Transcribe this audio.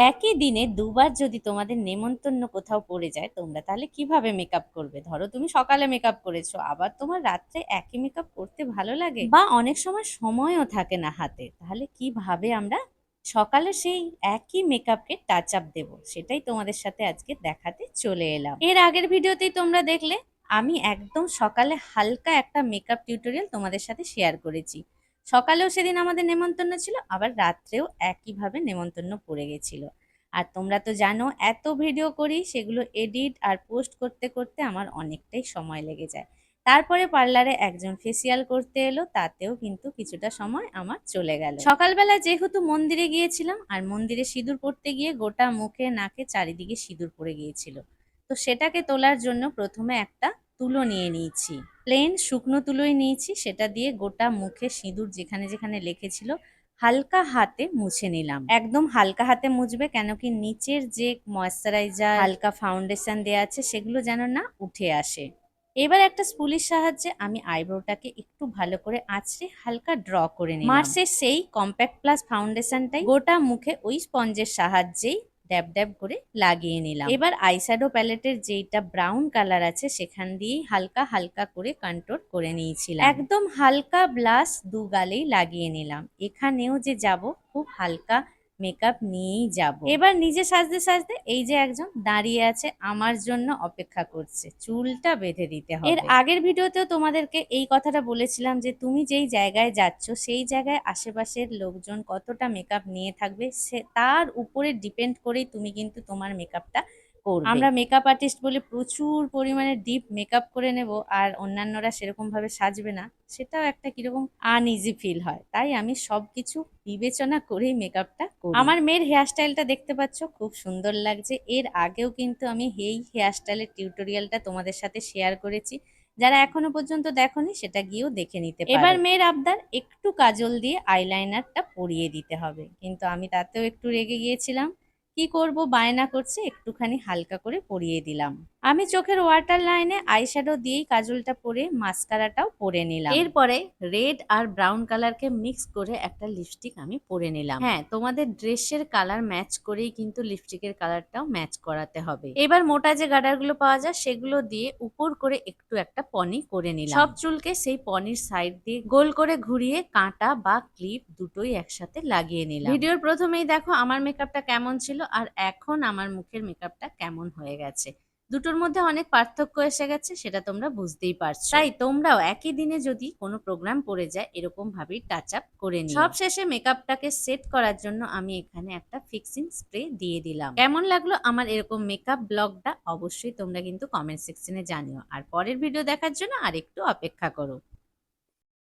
একই দিনে দুবার যদি তোমাদের নেমন্তন্ন কোথাও পড়ে যায় তোমরা তাহলে কিভাবে মেকআপ করবে? ধরো তুমি সকালে মেকআপ করেছো, আবার তোমার রাত্রে একই মেকআপ করতে ভালো লাগে, বা অনেক সময় সময়ও থাকে না হাতে, তাহলে কিভাবে আমরা সকালে সেই একই মেকআপকে টাচ আপ দেবো সেটাই তোমাদের সাথে আজকে দেখাতে চলে এলাম। এর আগের ভিডিওতেই তোমরা দেখলে আমি একদম সকালে হালকা একটা মেকআপ টিউটোরিয়াল তোমাদের সাথে শেয়ার করেছি। সকালেও সেদিন আমাদের নেমন্তন্ন ছিল, আবার রাত্রেও একইভাবে নেমন্তন্ন পড়ে গেছিল। আর তোমরা তো জানো এত ভিডিও করি, সেগুলো এডিট আর পোস্ট করতে করতে আমার অনেকটাই সময় লেগে যায়। তারপরে পার্লারে একজন ফেসিয়াল করতে এলো, তাতেও কিন্তু কিছুটা সময় আমার চলে গেল। সকালবেলা যেহেতু মন্দিরে গিয়েছিলাম, আর মন্দিরে সিঁদুর পড়তে গিয়ে গোটা মুখে নাকে চারিদিকে সিঁদুর পড়ে গিয়েছিল, তো সেটাকে তোলার জন্য প্রথমে একটা তুলো নিয়ে নিয়েছি। প্লেন শুকনো তুলোই নিয়েছি, সেটা দিয়ে গোটা মুখে সিঁদুর যেখানে যেখানে লেগেছিল হালকা হাতে মুছে নিলাম। একদম হালকা হাতে মুছবে, কেন কি নিচের যে ময়শ্চারাইজার হালকা ফাউন্ডেশন দেওয়া আছে সেগুলো যেন না উঠে আসে। এবার একটা স্পুলির সাহায্যে আমি আইব্রোটাকে একটু ভালো করে আঁচড়ে হালকা ড্র করে নিলাম। মার্সের সেই কম্প্যাক্ট প্লাস ফাউন্ডেশনটাই গোটা মুখে ওই স্পঞ্জের সাহায্যেই ড্যাব ড্যাব করে লাগিয়ে নিলাম। এবার আইশ্যাডো প্যালেটের যেটা ব্রাউন কালার আছে সেখান দিয়েই হালকা হালকা করে কন্ট্রোল করে নিয়েছিলাম। একদম হালকা ব্লাশ দু গালেই লাগিয়ে নিলাম। এখানেও যে যাব খুব হালকা মেকআপ নিয়েই যাব। এবার নিজে সাজতে সাজতে এই যে একজন দাঁড়িয়ে আছে আমার জন্য অপেক্ষা করছে, চুলটা বেঁধে দিতে হবে। এর আগের ভিডিওতেও তোমাদেরকে এই কথাটা বলেছিলাম যে তুমি যেই জায়গায় যাচ্ছ সেই জায়গায় আশেপাশের লোকজন কতটা মেকআপ নিয়ে থাকবে সে তার উপরে ডিপেন্ড করেই তুমি কিন্তু তোমার মেকআপটা করবে। আমরা মেকআপ আর্টিস্ট বলে প্রচুর পরিমাণে ডিপ মেকআপ করে নেব, আর অন্যান্যরা সেরকম ভাবে সাজবে না, সেটাও একটা কিরকম আনইজি ফিল হয়। তাই আমি সবকিছু বিবেচনা করেই মেকআপটা করি। আমার মেয়ের হেয়ার স্টাইলটা দেখতে পাচ্ছ, খুব সুন্দর লাগছে। এর আগেও কিন্তু আমি এই হেয়ার স্টাইলের টিউটোরিয়ালটা তোমাদের সাথে শেয়ার করেছি, যারা এখনো পর্যন্ত দেখোনি সেটা গিয়েও দেখে নিতে পারো। এবার মেয়ের আবদার একটু কাজল দিয়ে আইলাইনারটা পরিয়ে দিতে হবে, কিন্তু আমি তাতেও একটু রেগে গিয়েছিলাম। কি করব, বায়না করছে, একটুখানি হালকা করে পরিয়ে দিলাম। আমি চোখের ওয়াটার লাইনে আইশ্যাডো দিয়েই কাজলটা পরে মাস্কারাটাও পরে নিলাম। এরপরে রেড আর ব্রাউন কালারকে মিক্স করে একটা লিপস্টিক আমি পরে নিলাম। হ্যাঁ, তোমাদের ড্রেসের কালার ম্যাচ করেই কিন্তু লিপস্টিকের কালারটাও ম্যাচ করাতে হবে। এবার মোটা যে গার্ডারগুলো পাওয়া যায় সেগুলো দিয়ে উপর করে একটু একটা পনি করে নিলাম। সব চুলকে সেই পনির সাইড দিয়ে গোল করে ঘুরিয়ে কাঁটা বা ক্লিপ দুটোই একসাথে লাগিয়ে নিলাম। ভিডিওর প্রথমেই দেখো আমার মেকআপটা কেমন ছিল আর এখন আমার মুখের মেকআপটা কেমন হয়ে গেছে। দুটোর মধ্যে অনেক পার্থক্য এসে গেছে, সেটা তোমরা বুঝতেই পারছো। তাই তোমরাও একই দিনে যদি কোনো প্রোগ্রাম পড়ে যায় এরকম ভাবেই টাচ আপ করে নিও। সব শেষে মেকআপটাকে সেট করার জন্য আমি এখানে একটা ফিক্সিং স্প্রে দিয়ে দিলাম। কেমন লাগলো আমার এরকম মেকআপ ব্লগটা অবশ্যই তোমরা কিন্তু কমেন্ট সেকশনে জানিও, আর পরের ভিডিও দেখার জন্য আরেকটু অপেক্ষা করো।